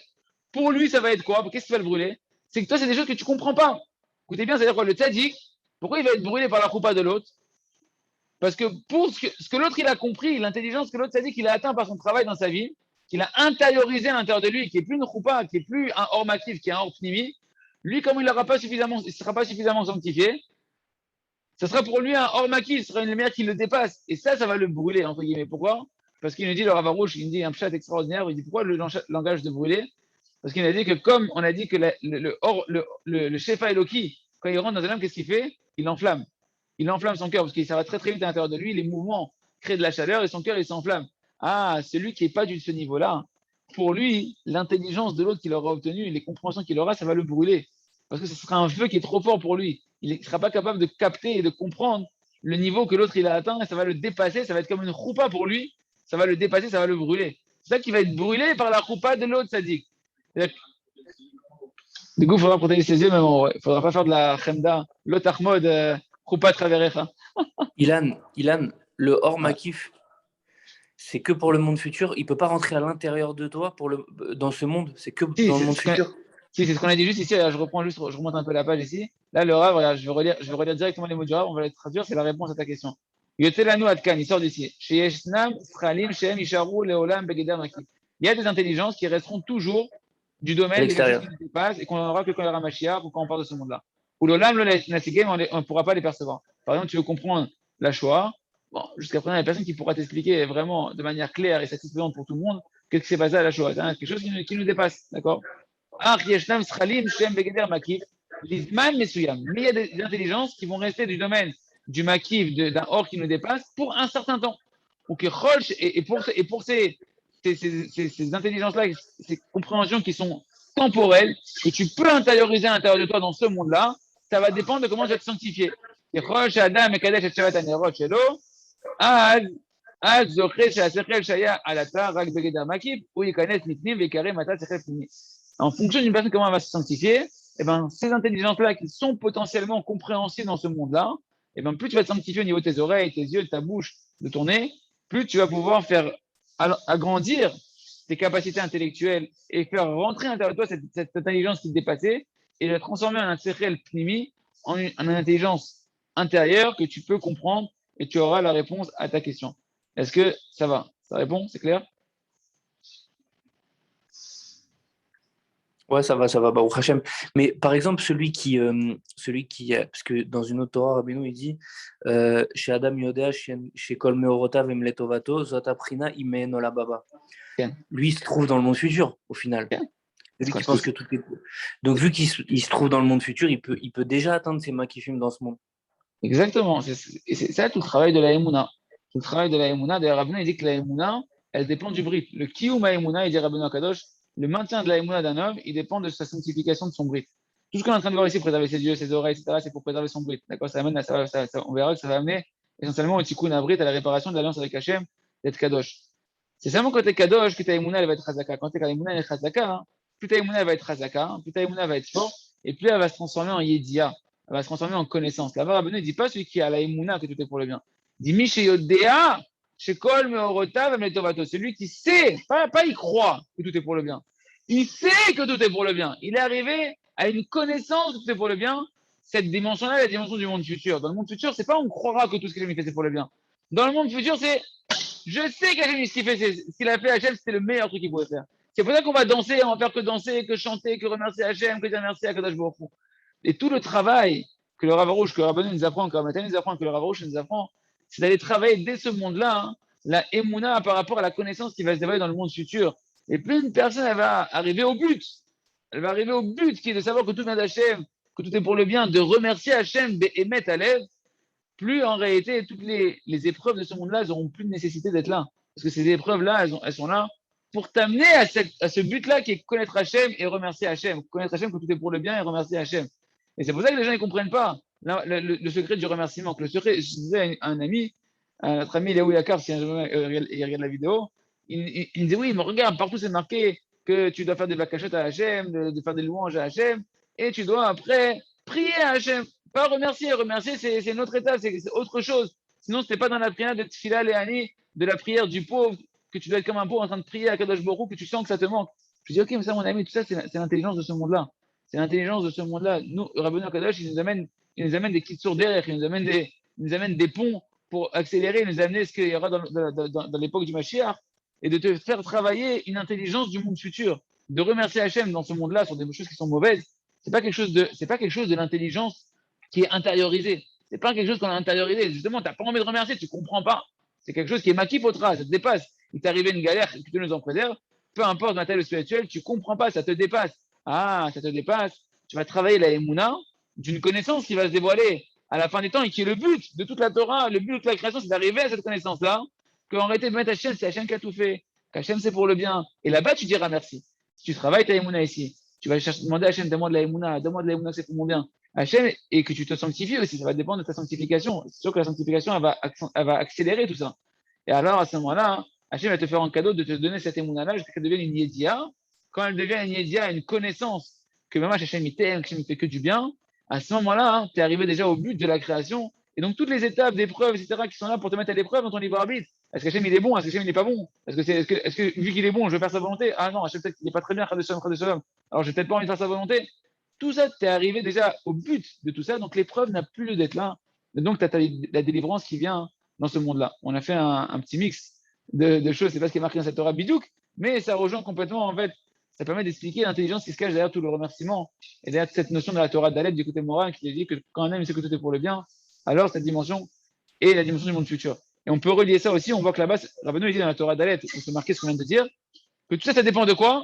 pour lui, ça va être quoi? Qu'est-ce qui va le brûler? C'est que toi, c'est des choses que tu ne comprends pas. Écoutez bien, c'est-à-dire quoi? Le tzaddik, pourquoi il va être brûlé par la choupa de l'autre? Parce que pour ce que l'autre il a compris, l'intelligence que l'autre tzaddik il a atteint par son travail dans sa vie, qu'il a intériorisé à l'intérieur de lui, qui est plus une choupa, qui est plus un hors makif, qui est un hors pnimi, lui, comme il ne sera pas suffisamment sanctifié, ce sera pour lui un hors makif, ce sera une lumière qui le dépasse. Et ça va le brûler, entre guillemets. Pourquoi? Parce qu'il nous dit, le Ravarouche, il nous dit un chat extraordinaire, il dit pourquoi le langage de brûler? Parce qu'il a dit que comme on a dit que le Shefa Eloki, quand il rentre dans un homme, qu'est-ce qu'il fait? Il enflamme. Il enflamme son cœur parce qu'il s'arrête très très vite à l'intérieur de lui, les mouvements créent de la chaleur et son cœur il s'enflamme. Ah, celui qui n'est pas de ce niveau-là, pour lui, l'intelligence de l'autre qu'il aura obtenue, les compréhensions qu'il aura, ça va le brûler. Parce que ce sera un feu qui est trop fort pour lui. Il ne sera pas capable de capter et de comprendre le niveau que l'autre il a atteint et ça va le dépasser, ça va être comme une choupa pour lui, ça va le dépasser, ça va le brûler. C'est ça qui va être brûlé par la choupa de l'autre sadique. Du coup, il faudra protéger ses yeux, mais il ne faudra pas faire de la chemda, l'autre armode, choupa traverecha. Ilan, le hors Ouais. makif, c'est que pour le monde futur. Il ne peut pas rentrer à l'intérieur de toi dans ce monde. C'est que Si, dans le monde futur. si, c'est ce qu'on a dit juste ici. Là, je remonte un peu la page ici. Là, le Rav, regarde, je vais relire directement les mots du Rav. On va les traduire. C'est la réponse à ta question. Yotelanu Adkan, il sort d'ici. Il y a des intelligences qui resteront toujours du À domaine des choses qui l'extérieur. nous dépassent et qu'on n'en aura que quand il y aura Mashiach ou quand on parle de ce monde-là. Ou l'Olam, on ne pourra pas les percevoir. Par exemple, tu veux comprendre la Shoah. Bon, jusqu'à présent, il n'y a personne qui pourra t'expliquer vraiment de manière claire et satisfaisante pour tout le monde qu'est-ce qui s'est passé à la Shoah. C'est quelque chose qui nous dépasse. D'accord? Mais il y a des intelligences qui vont rester du domaine du makif, d'un or qui nous dépasse, pour un certain temps. Ou que et pour ces intelligences-là, ces compréhensions qui sont temporelles, que tu peux intérioriser à l'intérieur de toi dans ce monde-là, ça va dépendre de comment tu vas te sanctifier. En fonction d'une personne, comment elle va se sanctifier, eh ben, ces intelligences-là qui sont potentiellement compréhensibles dans ce monde-là, eh ben, plus tu vas te sanctifier au niveau de tes oreilles, tes yeux, de ta bouche, de ton nez, plus tu vas pouvoir faire agrandir tes capacités intellectuelles et faire rentrer à l'intérieur de toi cette intelligence qui te dépassait et la transformer en un sechel pnimi, en une intelligence intérieure que tu peux comprendre et tu auras la réponse à ta question. Est-ce que ça va? Ça répond? C'est clair? Ouais, ça va, Baruch Hashem. Mais par exemple, parce que dans une autre Torah, Rabbeinu, il dit, chez Adam Yodea, chez Kol Meorotav Emletovato, Zotaprina Imeno la Baba. Ken, Lui, il se trouve dans le monde futur, au final. Ken. C'est Celui quoi, qui pense que tout est. Donc, vu il se trouve dans le monde futur, il peut déjà atteindre ses maquis dans ce monde. Exactement. Et c'est ça tout le travail de la Emouna. Tout le travail de la Emouna. D'ailleurs, Rabbeinu, il dit que la Emouna, elle dépend du brit. Le Kiyum Emouna, il dit Rabbeinu Akadosh, le maintien de la Emouna d'un homme, il dépend de sa sanctification de son brit. Tout ce qu'on est en train de voir ici, préserver ses yeux, ses oreilles, etc., c'est pour préserver son brit. D'accord? Ça amène on verra que ça va amener essentiellement au tikkun abrit, à la réparation de l'alliance avec Hachem, d'être Kadosh. C'est seulement quand tu es Kadosh que ta Emouna, elle va être Chazaka. Quand ta Emouna, elle est Chazaka, hein, plus ta Emouna, elle va être Chazaka, hein, plus ta Emouna va être fort, et plus elle va se transformer en Yedia. Elle va se transformer en connaissance. Là-bas, Rabbeinu ne dit pas celui qui a la Emouna que tout est pour le bien. Il dit Miche Yodea, Shekol Meorota Vemletovato. C'est lui qui sait, pas il croit que tout est pour le bien. Il sait que tout est pour le bien. Il est arrivé à une connaissance que tout est pour le bien. Cette dimension-là, la dimension du monde futur. Dans le monde futur, c'est pas on croira que tout ce que j'ai fait, c'est pour le bien. Dans le monde futur, c'est je sais qu'Hachem, ce qu'il a fait, Hachem, c'était le meilleur truc qu'il pouvait faire. C'est pour ça qu'on va danser, on va faire que danser, que chanter, que remercier Hachem, que dire merci à Kadosh Baruch Hu. Et tout le travail que le Ravarouche, que le Rabbanou nous apprend, que le Ramadan nous apprend, que le Ravarouche nous apprend, c'est d'aller travailler dès ce monde-là, hein, la Emouna par rapport à la connaissance qui va se dévoiler dans le monde futur. Et plus une personne elle va arriver au but, elle va arriver au but qui est de savoir que tout vient d'Hachem, que tout est pour le bien, de remercier Hachem et mettre à l'aise, plus en réalité toutes les épreuves de ce monde-là, elles n'auront plus de nécessité d'être là. Parce que ces épreuves-là, elles sont là pour t'amener à ce but-là qui est connaître Hachem et remercier Hachem. Connaître Hachem que tout est pour le bien et remercier Hachem. Et c'est pour ça que les gens ne comprennent pas le secret du remerciement. Que le secret, je disais à un ami, à notre ami Léo Yakar, si il regarde la vidéo, il me dit oui, mais regarde, partout c'est marqué que tu dois faire des vacachotes à Hachem, de faire des louanges à Hachem, et tu dois après prier à Hachem. Pas remercier, remercier c'est une autre étape, c'est autre chose. Sinon, ce n'est pas dans la prière de Tfila Léani, de la prière du pauvre, que tu dois être comme un pauvre en train de prier à Kadosh Baruch, que tu sens que ça te manque. Je dis, ok, mais ça, mon ami, tout ça, c'est l'intelligence de ce monde-là. C'est l'intelligence de ce monde-là. Nous, Rabbeinu Kadosh, il nous amène des kits sur derrière, il nous amène des ponts pour accélérer, il nous amener ce qu'il y aura dans l'époque du Mashiach, et de te faire travailler une intelligence du monde futur. De remercier Hachem dans ce monde-là sur des choses qui sont mauvaises, c'est pas quelque chose de l'intelligence qui est intériorisé. C'est pas quelque chose qu'on a intériorisé. Justement, tu n'as pas envie de remercier, tu comprends pas. C'est quelque chose qui est maquipotra, ça te dépasse. Il t'est arrivé une galère, que tu nous en préserves, peu importe matériel ou spirituel, tu comprends pas, ça te dépasse. Ah, ça te dépasse. Tu vas travailler la Emouna d'une connaissance qui va se dévoiler à la fin des temps et qui est le but de toute la Torah, le but de toute la création, c'est d'arriver à cette connaissance-là, qu'en réalité, de mettre Hachem, c'est Hachem qui a tout fait, qu'Hachem c'est pour le bien. Et là-bas, tu diras merci. Si tu travailles ta Emouna ici, tu vas demander à Hachem, donne-moi de la Emouna, c'est pour mon bien. Hachem, et que tu te sanctifies aussi, ça va dépendre de ta sanctification. C'est sûr que la sanctification, elle va accélérer tout ça. Et alors, à ce moment-là, Hachem va te faire un cadeau de te donner cette émouna-là jusqu'à qu'elle devienne une yédia. Quand elle devient une yédia, une connaissance que même Hachem il t'aime, que Hachem il fait que du bien, à ce moment-là, hein, tu es arrivé déjà au but de la création. Et donc, toutes les étapes d'épreuves, etc., qui sont là pour te mettre à l'épreuve dans ton libre arbitre. Est-ce qu'Hachem il est bon? Est-ce qu'Hachem il n'est pas bon? Est-ce que vu qu'il est bon, je vais faire sa volonté? Ah non, Hachem peut-être qu'il n'est pas très bien, alors j'ai peut-être pas envie de faire sa volonté. Tout ça, tu es arrivé déjà au but de tout ça. Donc, l'épreuve n'a plus lieu d'être là. Et donc, tu as la délivrance qui vient dans ce monde-là. On a fait un petit mix de choses. C'est pas ce qui est marqué dans cette Torah bidouk, mais ça rejoint complètement, en fait, ça permet d'expliquer l'intelligence qui se cache derrière tout le remerciement et derrière cette notion de la Torah d'Alet du côté moral qui dit que quand un homme sait que tout est pour le bien, alors cette dimension est la dimension du monde futur. Et on peut relier ça aussi. On voit que là-bas, Rabbeinu dit dans la Torah d'Alet, où c'est marqué ce qu'on vient de dire, que tout ça, ça dépend de quoi?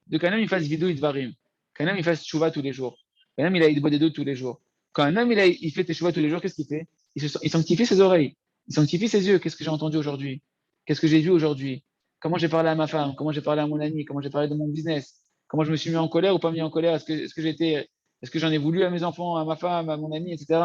De qu'un homme il fasse vidou idvarim, qu'un homme il fasse tchouva tous les jours, qu'un homme il a idbodedut tous les jours. Quand un homme il fait tchouva tous les jours, qu'est-ce qu'il fait? Il sanctifie ses oreilles, il sanctifie ses yeux. Qu'est-ce que j'ai entendu aujourd'hui? Qu'est-ce que j'ai vu aujourd'hui? Comment j'ai parlé à ma femme? Comment j'ai parlé à mon ami? Comment j'ai parlé de mon business? Comment je me suis mis en colère ou pas mis en colère? Est-ce que j'en ai voulu à mes enfants, à ma femme, à mon ami, etc.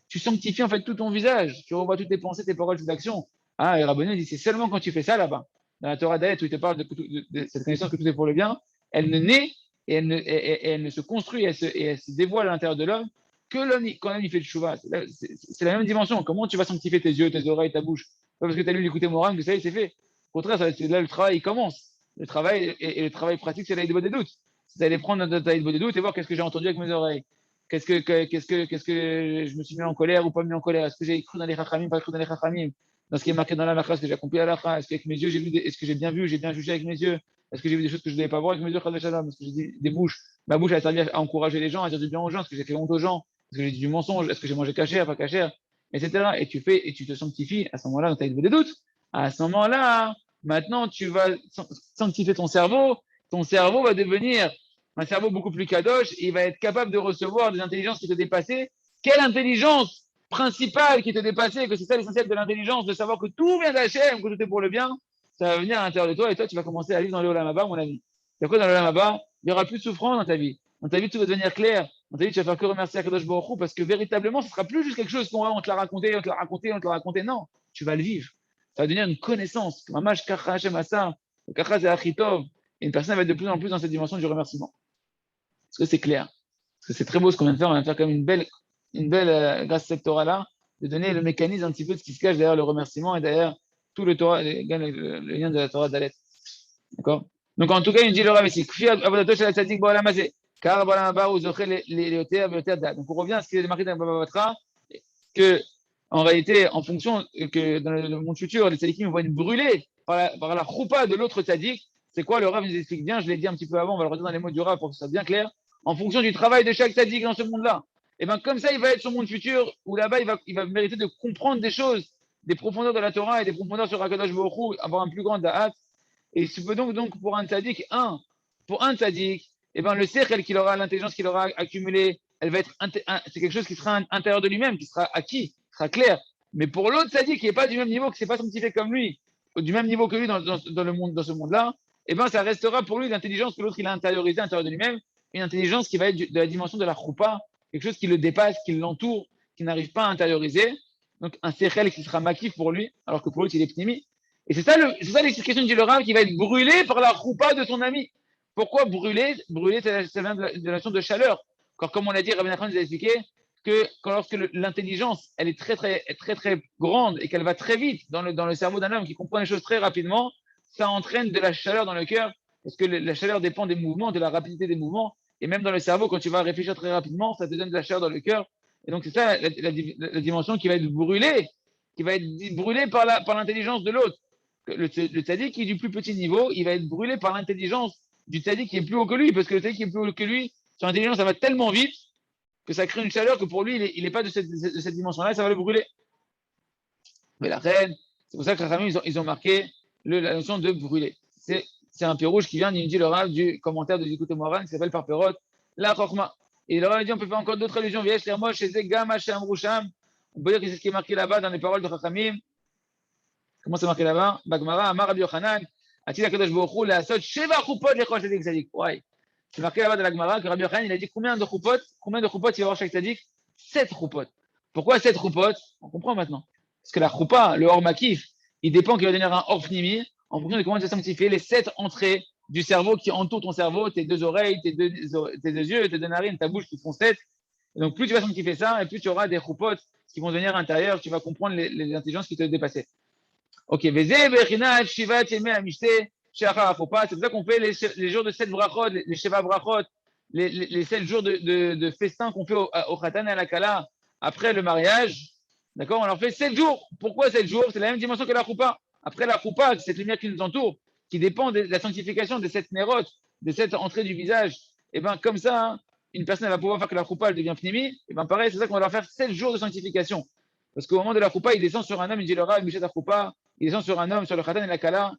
Tu sanctifies en fait tout ton visage. Tu revois toutes tes pensées, tes paroles, tes actions. Ah, et Rabbeinu dit c'est seulement quand tu fais ça là-bas, dans la Torah d'Alet où il te parle de cette connaissance que tout est pour le bien, elle ne naît et elle ne se construit et elle se dévoile à l'intérieur de l'homme que quand l'homme il fait le chouva. C'est la même dimension. Comment tu vas sanctifier tes yeux, tes oreilles, ta bouche? Pas parce que tu as lu l'écouter Moran que ça y est, c'est fait. Au contraire, c'est là le travail il commence. Le travail et le travail pratique, c'est l'aïd des doutes. C'est d'aller prendre notre aïd des doutes et voir qu'est-ce que j'ai entendu avec mes oreilles. Qu'est-ce que je me suis mis en colère ou pas mis en colère? Est-ce que j'ai cru dans les chachamim, pas cru dans les chachamim? Dans ce qui est marqué dans la makra, est-ce que j'ai accompli la lacha? Est-ce qu'avec mes yeux, j'ai vu, est-ce que j'ai bien vu, j'ai bien jugé avec mes yeux? Est-ce que j'ai vu des choses que je ne devais pas voir avec mes yeux, Chas v'Shalom? Est-ce que j'ai dit des bouches? Ma bouche a servi à encourager les gens, à dire du bien aux gens. Est-ce que j'ai fait honte aux gens? Est-ce que j'ai dit du mensonge? Est-ce que j'ai mangé cachère, pas cachère? Etc. Et tu fais, et tu te sanctifies. À ce moment-là, tu as des doutes. À ce moment-là, maintenant, tu vas sanctifier ton cerveau. Ton cerveau va devenir un cerveau beaucoup plus kadosh. Et il va être capable de recevoir des intelligences qui te dépassaient. Quelle intelligence principale qui te dépassait, que c'est ça l'essentiel de l'intelligence, de savoir que tout vient d'Hachem, que tout est pour le bien, ça va venir à l'intérieur de toi et toi, tu vas commencer à vivre dans le Olam Haba, mon ami. Et après, dans le Olam Haba, il n'y aura plus de souffrance dans ta vie. Dans ta vie, tout va devenir clair. Dans ta vie, tu vas faire que remercier Akadosh Baruch Hu parce que véritablement, ce ne sera plus juste quelque chose on te l'a raconté, on te l'a raconté, on te l'a raconté. Non, tu vas le vivre. Ça va devenir une connaissance. Mamash Kacha Hashem Asa, Kacha c'est Achitov. Et une personne va être de plus en plus dans cette dimension du remerciement. Est-ce que c'est clair? Parce que c'est très beau ce qu'on vient de faire. On vient de faire comme une belle grâce à cette Torah-là, de donner le mécanisme un petit peu de ce qui se cache derrière le remerciement et derrière tout le Torah, le lien de la Torah d'Alet. D'accord? Donc en tout cas, il dit le Rav ici, donc on revient à ce qui est marqué dans le Baba Batra, que en réalité, en fonction que dans le monde futur, les tzadikim vont être brûlés par la choupa de l'autre tzadik. C'est quoi le Rav nous explique bien, je l'ai dit un petit peu avant, on va le redire dans les mots du Rav pour que ce soit bien clair, en fonction du travail de chaque tzadik dans ce monde-là. Et bien comme ça, il va être son monde futur, où là-bas, il va mériter de comprendre des choses, des profondeurs de la Torah et des profondeurs sur Hakadosh Baruch Hu, avoir un plus grand da'at. Et il se peut donc pour un tzaddik, pour un tzaddik, et ben le sechel qu'il aura, l'intelligence qu'il aura accumulée, elle va être, c'est quelque chose qui sera à l'intérieur de lui-même, qui sera acquis, qui sera clair. Mais pour l'autre tzaddik qui n'est pas du même niveau, qui ne s'est pas sanctifié comme lui, du même niveau que lui dans le monde, dans ce monde-là, et ben ça restera pour lui l'intelligence que l'autre il a intériorisée à l'intérieur de lui-même, une intelligence qui va être de la dimension de la choupa, quelque chose qui le dépasse, qui l'entoure, qui n'arrive pas à intérioriser. Donc un sechel qui sera makif pour lui, alors que pour l'autre il est pnimi. Et c'est ça l'explication du Rav qui va être brûlé par la choupa de son ami. Pourquoi brûler? Brûler, ça vient de la notion de chaleur. Car comme on l'a dit, Rabbi Nachman nous a expliqué que lorsque l'intelligence, elle est très grande et qu'elle va très vite dans le cerveau d'un homme qui comprend les choses très rapidement, ça entraîne de la chaleur dans le cœur, parce que la chaleur dépend des mouvements, de la rapidité des mouvements. Et même dans le cerveau, quand tu vas réfléchir très rapidement, ça te donne de la chaleur dans le cœur. Et donc c'est ça la dimension qui va être brûlée, par l'intelligence de l'autre. Le tzaddik qui est du plus petit niveau, il va être brûlé par l'intelligence du tzaddik qui est plus haut que lui, parce que le tzaddik qui est plus haut que lui, son intelligence, ça va tellement vite que ça crée une chaleur que pour lui, il n'est pas de cette dimension-là, et ça va le brûler. Mais la reine, c'est pour ça que les ils ont marqué la notion de brûler. C'est un rouge qui vient dit le Rav du commentaire de Yikut Moharan qui s'appelle par Perot, la Chorma. Et le Rav dit on peut faire encore d'autres allusions. Viesh Lermosh, chez Gam, Hashem, Roucham. On peut dire que c'est ce qui est marqué là-bas dans les paroles de Chachamim. Comment c'est marqué là-bas? Bagmara, Amar Rabbi Yochanan, Atil Akadosh Baruch Hu, la Sot, Sheva Chupot, Lechosh Tzadik Tzadik. Ouais. C'est marqué là-bas dans la Gemara que Rabbi Yochanan, il a dit combien de chupot il va y avoir chaque tzadik? 7 chupot. Pourquoi 7 chupot? On comprend maintenant. Parce que la choupa, le hors makif, il dépend qu'il va devenir un hors pnimi en fonction de comment tu vas sanctifier les 7 entrées du cerveau qui entourent ton cerveau, tes 2 oreilles, tes deux yeux, tes 2 narines, ta bouche qui font 7. Et donc plus tu vas sanctifier ça, et plus tu auras des chupot qui vont devenir intérieurs, tu vas comprendre les intelligences qui te dépassaient. Ok, c'est pour ça qu'on fait les jours de 7 brachot, les Sheva brachot, les 7 jours de festin qu'on fait au Khatan et à la Kala après le mariage. D'accord? On leur fait 7 jours. Pourquoi 7 jours? C'est la même dimension que la Choupa. Après la Choupa, cette lumière qui nous entoure, qui dépend de la sanctification de cette nérote, de cette entrée du visage. Et bien, comme ça, hein, une personne va pouvoir faire que la Choupa elle devient pnimi. Et bien, pareil, c'est ça qu'on va leur faire 7 jours de sanctification. Parce qu'au moment de la Choupa, il descend sur un homme, il dit le Rav, Michet Choupa, il descend sur un homme, sur le Khatan et la Kala.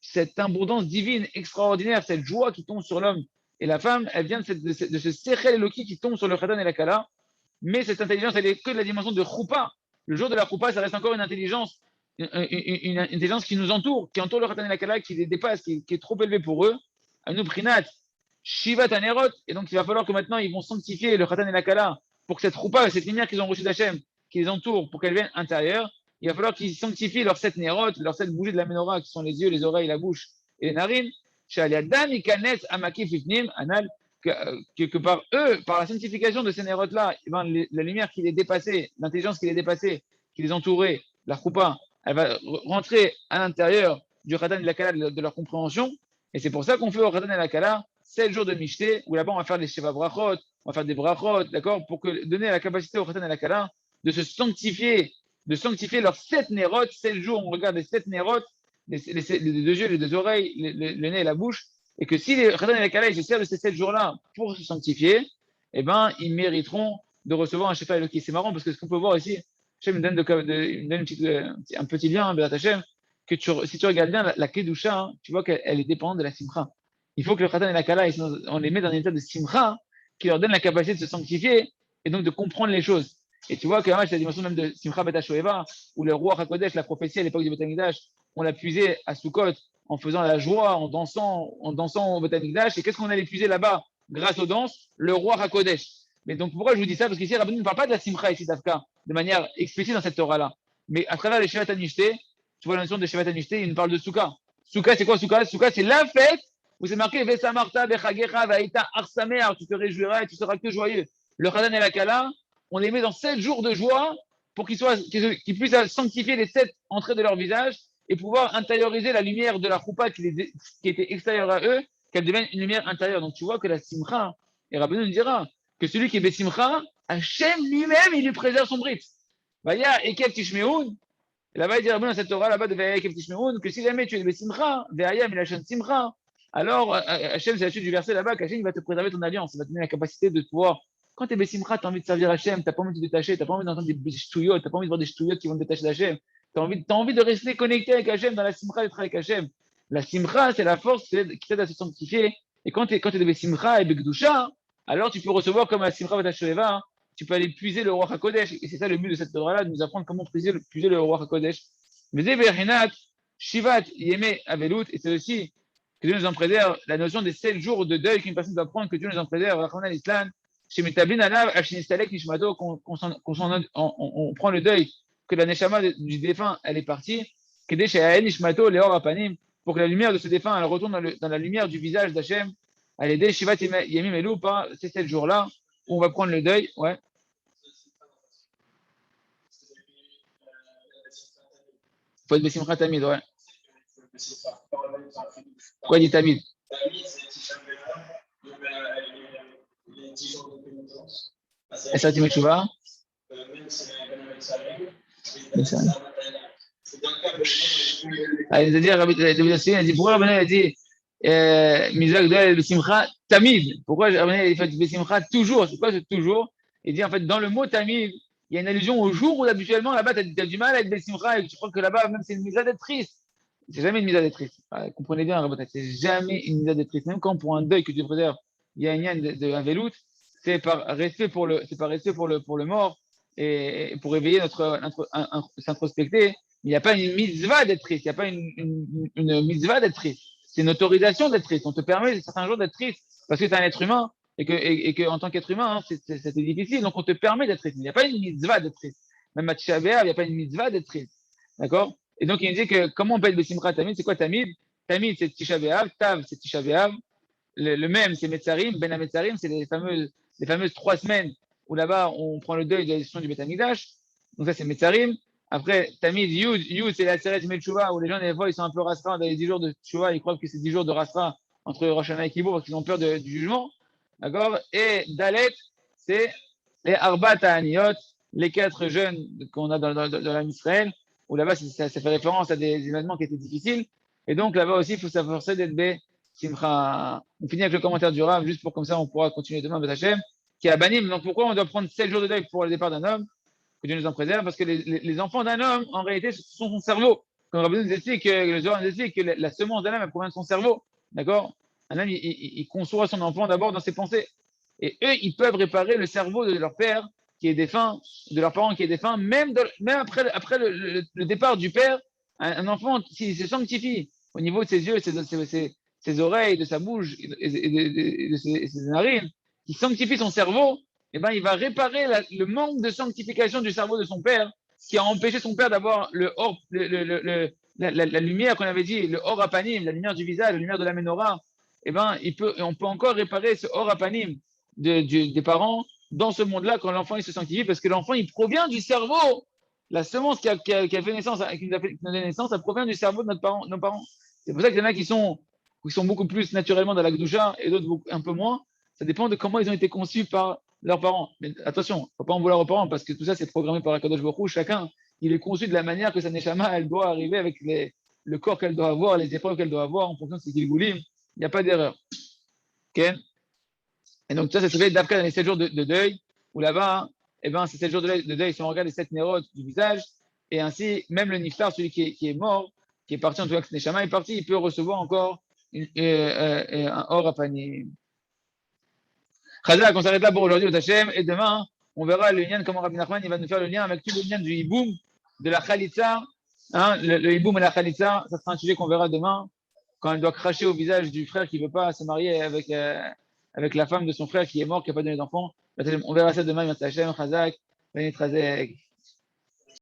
Cette abondance divine extraordinaire, cette joie qui tombe sur l'homme et la femme, elle vient de ce Sechel Eloki qui tombe sur le Khatan et la Kala. Mais cette intelligence, elle est que de la dimension de Choupa. Le jour de la Choupa, ça reste encore une intelligence qui nous entoure, qui entoure le Khatan et la Kala, qui les dépasse, qui est trop élevée pour eux. Anu Prinat, Shivat Anerot. Et donc, il va falloir que maintenant, ils vont sanctifier le Khatan et la Kala pour que cette Choupa, cette lumière qu'ils ont reçue d'Hachem, qui les entoure, pour qu'elle vienne intérieure. Il va falloir qu'ils sanctifient leurs 7 nérotes, leurs 7 bougies de la menorah, qui sont les yeux, les oreilles, la bouche et les narines. Que par eux, par la sanctification de ces nérotes-là, la lumière qui les dépassait, l'intelligence qui les dépassait, qui les entourait, la choupa, elle va rentrer à l'intérieur du Khatan et de la Kala de leur compréhension. Et c'est pour ça qu'on fait au Khatan et la Kala 7 jours de Mishté, où là-bas on va faire des Sheva Brachot, on va faire des Brachot, d'accord, pour donner la capacité au Khatan et la Kala de se sanctifier, leurs 7 nérotes. 7 jours, on regarde les 7 nérotes, les 2 yeux, les 2 oreilles, le nez et la bouche, et que si les Khatan et la Kala, ils se servent de ces 7 jours-là pour se sanctifier, eh ben, ils mériteront de recevoir un Shefa Eloki. C'est marrant parce que ce qu'on peut voir ici, Hachem me donne, il me donne un petit lien, hein, Hachem, que si tu regardes bien la Kedusha, hein, tu vois qu'elle est dépendante de la Simcha. Il faut que le Khatan et la Kala, on les met dans un état de Simcha qui leur donne la capacité de se sanctifier et donc de comprendre les choses. Et tu vois que c'est la dimension même de Simcha Bet HaShoeva, où le roi HaKodesh, la prophétie à l'époque du Beth Amikdash, on l'a puisé à Sukkot en faisant la joie, en dansant au Beth Amikdash. Et qu'est-ce qu'on allait puiser là-bas grâce aux danses? Le roi HaKodesh. Mais donc pourquoi je vous dis ça? Parce qu'ici, Rabbeinu ne parle pas de la Simcha ici, Dafka, de manière explicite dans cette Torah-là. Mais à travers les Shevat HaNishté, tu vois la notion de Shevat HaNishté, il nous parle de Souka. Souka, c'est quoi Souka? Souka, c'est la fête où c'est marqué Vesamarta, Vechagecha, Vaïta, Arsamer, tu te réjouiras et tu seras que joyeux. Le Khatan et la Kala, on les met dans 7 jours de joie pour qu'ils puissent sanctifier les 7 entrées de leur visage et pouvoir intérioriser la lumière de la choupa qui était extérieure à eux, qu'elle devienne une lumière intérieure. Donc tu vois que la simcha, et Rabbeinu nous dira que celui qui est besimcha, Hachem lui-même, il lui préserve son brit. Vaya, Ekev Tishmeoun, là-bas, il dit Rabbeinu dans cette Torah, là-bas de Vaya, Ekev Tishmeoun, que si jamais tu es besimcha, Ve'ayam, il Hachem simcha, alors Hachem, c'est la suite du verset là-bas, qu'Hachem, il va te préserver ton alliance, il va te donner la capacité de pouvoir. Quand tu es Bessimcha, tu as envie de servir Hachem, tu n'as pas envie de te détacher, tu n'as pas envie d'entendre des ch'touillottes, tu n'as pas envie de voir des ch'touillottes qui vont te détacher d'Hachem. Tu as envie de rester connecté avec Hachem, dans la Simcha, d'être avec Hachem. La Simcha, c'est la force qui t'aide à se sanctifier. Et quand tu es de Bessimcha et Bekdusha, alors tu peux recevoir comme la Simcha Vatasheva, tu peux aller puiser le roi HaKodesh. Et c'est ça le but de cette Torah-là, de nous apprendre comment puiser le roi HaKodesh. Mais Shivat, Yeme, Avelut, et c'est aussi que Dieu nous en préserve, la notion des 7 jours de deuil qu'une personne doit prendre, que Dieu nous en préserve, Rachmana l'Islam, chez Metablin Alav, Ashinistalek, Nishmato, on prend le deuil, que la Neshama du défunt, elle est partie, que des chez Nishmato, Léor Apanim, pour que la lumière de ce défunt, elle retourne dans la lumière du visage d'Hachem, elle est des Shivat Yemim Elou, pas ces 7 jours-là, où on va prendre le deuil, ouais. Faut être Bessimcha Tamid, ouais. Pourquoi il dit Tamid? Et ça, tu mets Chouva? C'est-à-dire, il a dit, pourquoi Rabbeinu a dit Mizrak de Simcha Tamid? Pourquoi Rabbeinu a fait Simcha toujours? C'est quoi ce toujours? Il dit, en fait, dans le mot Tamid, il y a une allusion au jour où habituellement, là-bas, tu as du mal à être Bessimcha et tu crois que là-bas, même c'est une mise à d'être triste. C'est jamais une mise à d'être triste. Comprenez bien, c'est jamais une mise à d'être triste. Même quand pour un deuil que tu préserves, il y a une yann de un velout, c'est par respect pour le mort et pour éveiller s'introspecter. Il n'y a pas une mitzvah d'être triste. Il n'y a pas une mitzvah d'être triste. C'est une autorisation d'être triste. On te permet certains jours d'être triste parce que tu es un être humain et que en tant qu'être humain, hein, c'est difficile. Donc on te permet d'être triste. Il n'y a pas une mitzvah d'être triste. Même à Tisha B'Av, il n'y a pas une mitzvah d'être triste. D'accord? Et donc il dit que comment on peut être Besimcha Tamid? C'est quoi Tamid? Tamid, c'est Tisha B'Av. Tav, c'est Tisha B'Av. Le même, c'est Metzarim. Ben Metzarim, c'est les fameuses 3 semaines où là-bas on prend le deuil de la destruction du Beth Amikdash. Donc ça, c'est Metzarim. Après, Tamid, Yud, c'est la Seret Tchouva, où les gens, des fois, ils sont un peu rastra dans les 10 jours de Tchouva, ils croient que c'est 10 jours de rastra entre Rosh Hashanah et Kippour parce qu'ils ont peur du jugement. D'accord? Et Dalet, c'est les Arba Ta'aniyot, les 4 jeunes qu'on a dans l'âme Israël, où là-bas, ça fait référence à des événements qui étaient difficiles. Et donc, là-bas aussi, il faut s'efforcer d'être B. Simcha. On finit avec le commentaire du Rav, juste pour comme ça, on pourra continuer demain, Beth Hashem, qui est à Banim. Donc, pourquoi on doit prendre 7 jours de deuil pour le départ d'un homme? Que Dieu nous en préserve, parce que les enfants d'un homme, en réalité, ce sont son cerveau. Comme Rabbeinu nous explique, le Zohar nous explique que la semence d'un homme, elle provient de son cerveau. D'accord? Un homme, il conçoit son enfant d'abord dans ses pensées. Et eux, ils peuvent réparer le cerveau de leur père qui est défunt, de leur parent qui est défunt, même après le départ du père, un enfant, s'il se sanctifie au niveau de ses yeux, ses oreilles, de sa bouche et de ses narines, qui sanctifie son cerveau, eh ben, il va réparer le manque de sanctification du cerveau de son père, ce qui a empêché son père d'avoir la lumière qu'on avait dit, le or apanim, la lumière du visage, la lumière de la menorah. Eh ben, on peut encore réparer ce or apanim des parents dans ce monde-là quand l'enfant il se sanctifie, parce que l'enfant il provient du cerveau. La semence qui a fait naissance, qui nous a donné naissance, ça provient du cerveau de nos parents. C'est pour ça qu'il y en a qui sont beaucoup plus naturellement dans la Gdoucha et d'autres un peu moins. Ça dépend de comment ils ont été conçus par leurs parents. Mais attention, il ne faut pas en vouloir aux parents parce que tout ça, c'est programmé par Akadosh Baruch Hu. Chacun, il est conçu de la manière que sa Neshama, elle doit arriver avec le corps qu'elle doit avoir, les épreuves qu'elle doit avoir en fonction de ses Gilgulim. il n'y a pas d'erreur. Ok. Et donc, ça se fait d'après dans les 7 jours de deuil, où là-bas, eh ben, ces 7 jours de deuil, si on regarde les 7 nérotes du visage, et ainsi, même le niftar, celui qui est mort, qui est parti en tout cas que Neshama est parti, il peut recevoir encore un or à panier. Khazak, on s'arrête là pour aujourd'hui au Hachem, et demain, on verra le lien, comment Rabbi Nachman il va nous faire le lien avec tout le lien du hiboum, de la khalitza. Hein, le hiboum et la khalitza, ça sera un sujet qu'on verra demain, quand elle doit cracher au visage du frère qui ne veut pas se marier avec la femme de son frère qui est mort, qui n'a pas donné d'enfant. On verra ça demain, Hachem, Khazak, Benit Khazak.